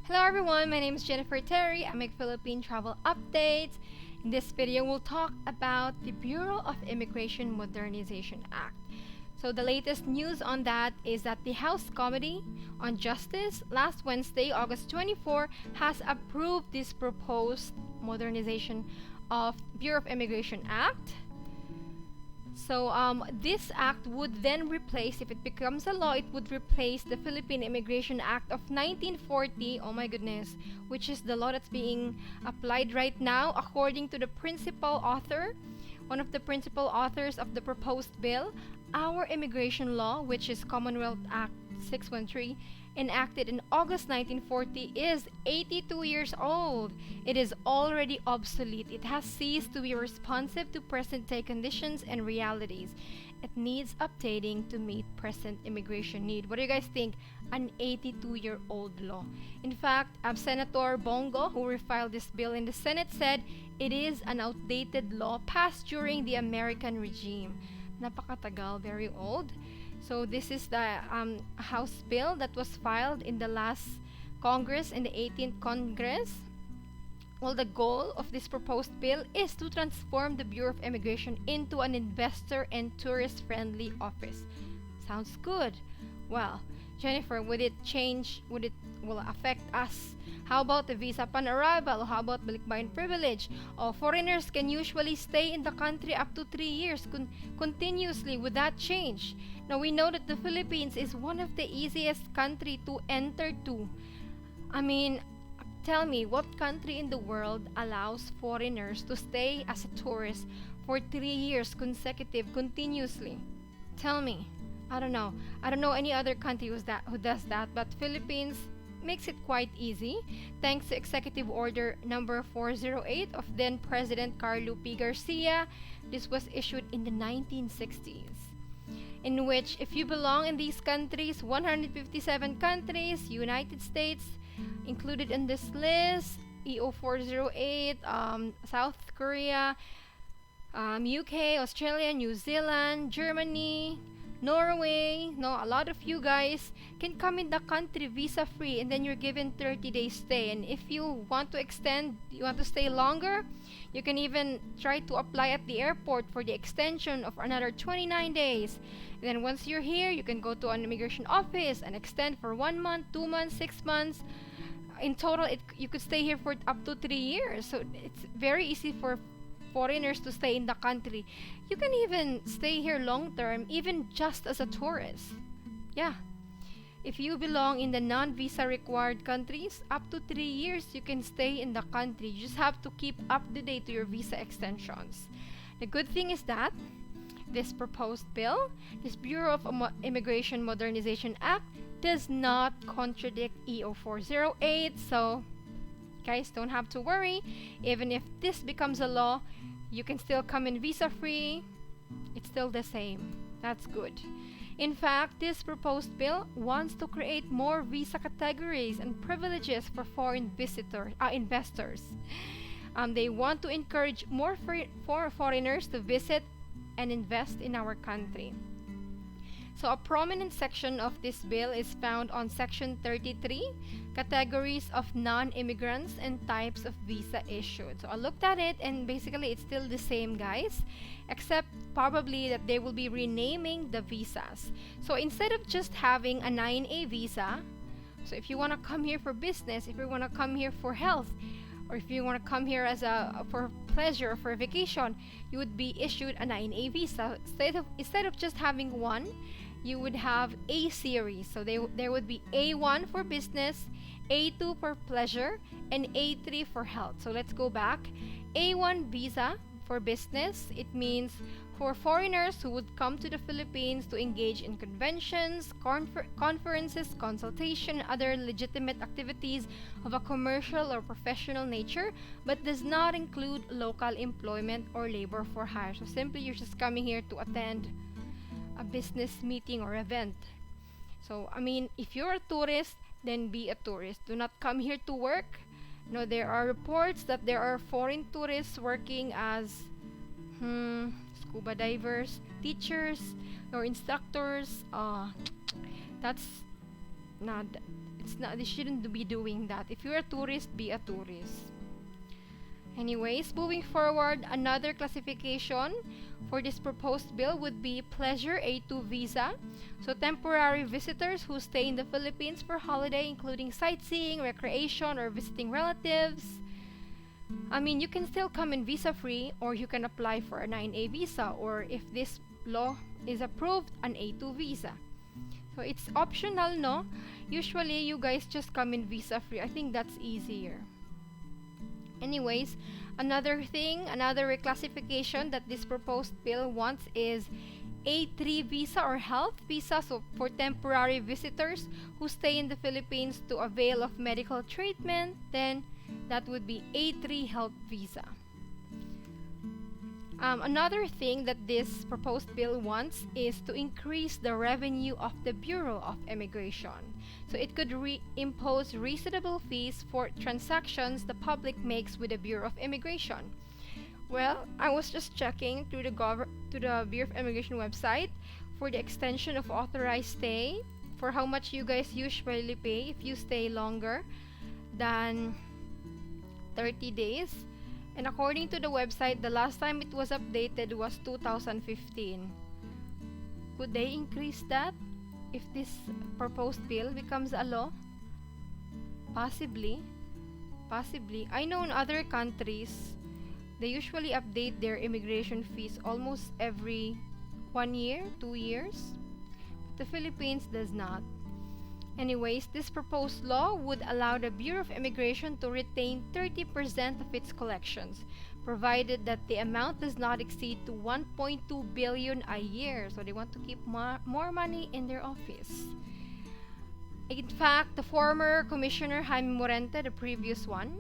Hello everyone, my name is Jennifer Terri. I make Philippine Travel Updates. In this video, we'll talk about the Bureau of Immigration Modernization Act. So the latest news on that is that the House Committee on Justice last Wednesday, August 24, has approved this proposed modernization of Bureau of Immigration Act. So this act would then replace, if it becomes a law, it would replace the Philippine Immigration Act of 1940, oh my goodness, which is the law that's being applied right now according to the principal author, one of the principal authors of the proposed bill. Our immigration law, which is Commonwealth Act 613, enacted in August 1940, is 82 years old. It is already obsolete. It has ceased to be responsive to present-day conditions and realities. It needs updating to meet present immigration need. What do you guys think? An 82-year-old law. In fact, Senator Bongo, who refiled this bill in the Senate, said it is an outdated law passed during the American regime. Napakatagal, very old. So this is the House bill that was filed in the last Congress, in the 18th Congress. Well, the goal of this proposed bill is to transform the Bureau of Immigration into an investor and tourist-friendly office. Sounds good. Well, Jennifer, would it will affect us? How about the visa upon arrival? How about Balikbayan privilege? Foreigners can usually stay in the country up to 3 years continuously. Would that change? Now, we know that the Philippines is one of the easiest country to enter to. I mean, tell me, what country in the world allows foreigners to stay as a tourist for 3 years continuously? Tell me. I don't know. I don't know any other country who does that, but Philippines makes it quite easy thanks to Executive Order number 408 of then President Carlo P. Garcia. This was issued in the 1960s, in which if you belong in these countries, 157 countries, United States included in this list, EO 408, South Korea, UK, Australia, New Zealand, Germany, Norway. No, a lot of you guys can come in the country visa free, and then you're given 30 days stay. And if you want to extend, you want to stay longer, you can even try to apply at the airport for the extension of another 29 days. And then once you're here, you can go to an immigration office and extend for 1 month, 2 months, 6 months. In total, you could stay here for up to 3 years. So it's very easy for foreigners to stay in the country. You can even stay here long term, even just as a tourist. Yeah. If you belong in the non-visa required countries, up to 3 years you can stay in the country. You just have to keep up to date to your visa extensions. The good thing is that this proposed bill, this Bureau of Immigration Modernization Act, does not contradict EO 408, so guys, don't have to worry. Even if this becomes a law, you can still come in visa free. It's still the same. That's good. In fact, this proposed bill wants to create more visa categories and privileges for foreign investors. They want to encourage more foreigners to visit and invest in our country. So a prominent section of this bill is found on Section 33, categories of non-immigrants and types of visa issued. So I looked at it, and basically it's still the same, guys, except probably that they will be renaming the visas. So instead of just having a 9A visa, so if you want to come here for business, if you want to come here for health, or if you want to come here as for pleasure or for vacation, you would be issued a 9A visa. Instead of just having one, you would have A series. So there would be A1 for business, A2 for pleasure, and A3 for health. So let's go back. A1 visa for business, it means for foreigners who would come to the Philippines to engage in conventions, conferences, consultation, other legitimate activities of a commercial or professional nature, but does not include local employment or labor for hire. So simply you're just coming here to attend a business meeting or event. So I mean, if you're a tourist, then be a tourist. Do not come here to work. No, there are reports that there are foreign tourists working as scuba divers, teachers, or instructors. That's not It's not, they shouldn't be doing that. If you're a tourist, be a tourist. Anyways, moving forward, another classification for this proposed bill would be Pleasure A2 visa. So temporary visitors who stay in the Philippines for holiday, including sightseeing, recreation, or visiting relatives. I mean, you can still come in visa-free, or you can apply for a 9A visa, or if this law is approved, an A2 visa. So it's optional, no? Usually, you guys just come in visa-free. I think that's easier. Anyways, another reclassification that this proposed bill wants is A3 visa or health visa. So for temporary visitors who stay in the Philippines to avail of medical treatment, then that would be A3 health visa. Another thing that this proposed bill wants is to increase the revenue of the Bureau of Immigration. So it could impose reasonable fees for transactions the public makes with the Bureau of Immigration. Well, I was just checking to the Bureau of Immigration website for the extension of authorized stay, for how much you guys usually pay if you stay longer than 30 days. And according to the website, the last time it was updated was 2015. Could they increase that if this proposed bill becomes a law? Possibly. Possibly. I know in other countries, they usually update their immigration fees almost every 1 year, 2 years. But the Philippines does not. Anyways, this proposed law would allow the Bureau of Immigration to retain 30% of its collections, provided that the amount does not exceed to 1.2 billion a year. So they want to keep more money in their office. In fact, the former Commissioner Jaime Morente, the previous one,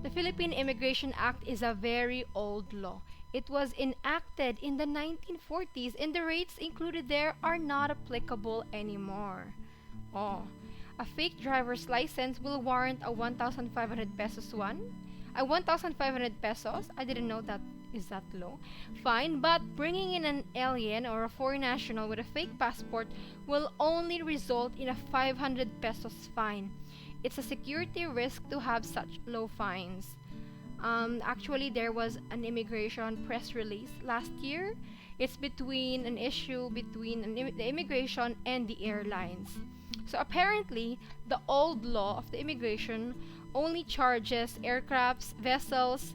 the Philippine Immigration Act is a very old law. It was enacted in the 1940s, and the rates included there are not applicable anymore. Oh, a fake driver's license will warrant a 1,500 pesos one. 1,500 pesos? I didn't know that is that low. Fine, but bringing in an alien or a foreign national with a fake passport will only result in a 500 pesos fine. It's a security risk to have such low fines. Actually, there was an immigration press release last year. It's between an issue between the immigration and the airlines. So apparently, the old law of the immigration only charges aircrafts, vessels,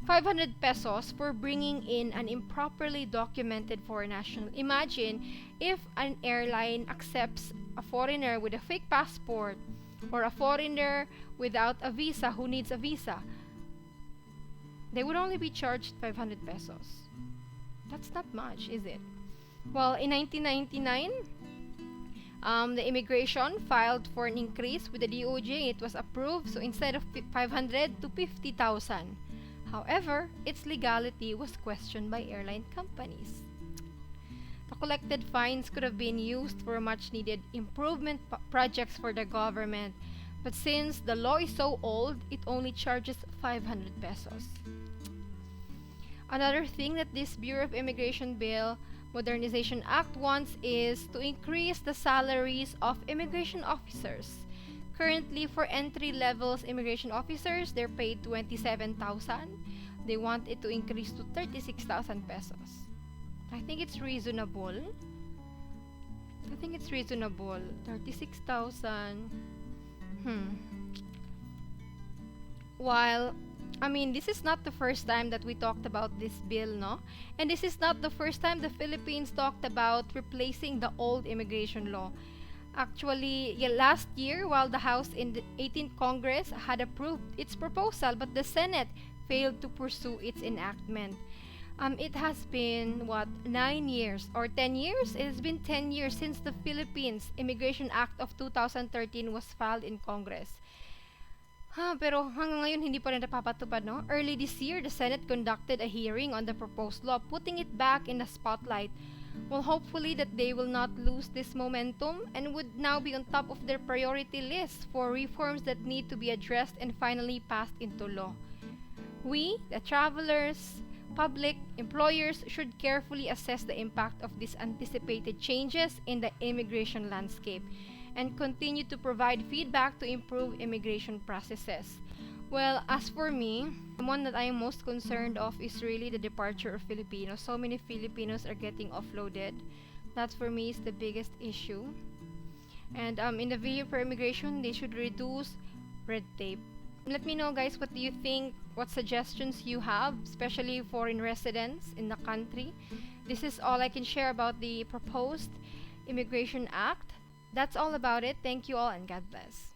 500 pesos for bringing in an improperly documented foreign national. Imagine if an airline accepts a foreigner with a fake passport or a foreigner without a visa who needs a visa. They would only be charged 500 pesos. That's not much, is it? Well, in 1999, the immigration filed for an increase with the DOJ. It was approved, so instead of 500 to 50,000. However, its legality was questioned by airline companies. The collected fines could have been used for much needed improvement projects for the government, but since the law is so old, it only charges 500 pesos. Another thing that this Bureau of Immigration Bill Modernization Act wants is to increase the salaries of immigration officers. Currently, for entry levels immigration officers, they're paid 27,000. They want it to increase to 36,000 pesos. I think it's reasonable. 36,000. While this is not the first time that we talked about this bill, no? And this is not the first time the Philippines talked about replacing the old immigration law. Actually, last year, while the House in the 18th Congress had approved its proposal, but the Senate failed to pursue its enactment. It has been, 9 years or 10 years? It has been 10 years since the Philippines Immigration Act of 2013 was filed in Congress. Pero hanggang ngayon hindi pa rin napapatupad, no? Early this year, the Senate conducted a hearing on the proposed law, putting it back in the spotlight. Well, hopefully that they will not lose this momentum and would now be on top of their priority list for reforms that need to be addressed and finally passed into law. We, the travelers, public, employers, should carefully assess the impact of these anticipated changes in the immigration landscape. and continue to provide feedback to improve immigration processes. Well, as for me, the one that I am most concerned of is really the departure of Filipinos. So many Filipinos are getting offloaded. That for me is the biggest issue. And in the video for immigration, they should reduce red tape. Let me know, guys, what do you think, what suggestions you have, especially foreign residents in the country. This is all I can share about the proposed Immigration Act. That's all about it. Thank you all and God bless.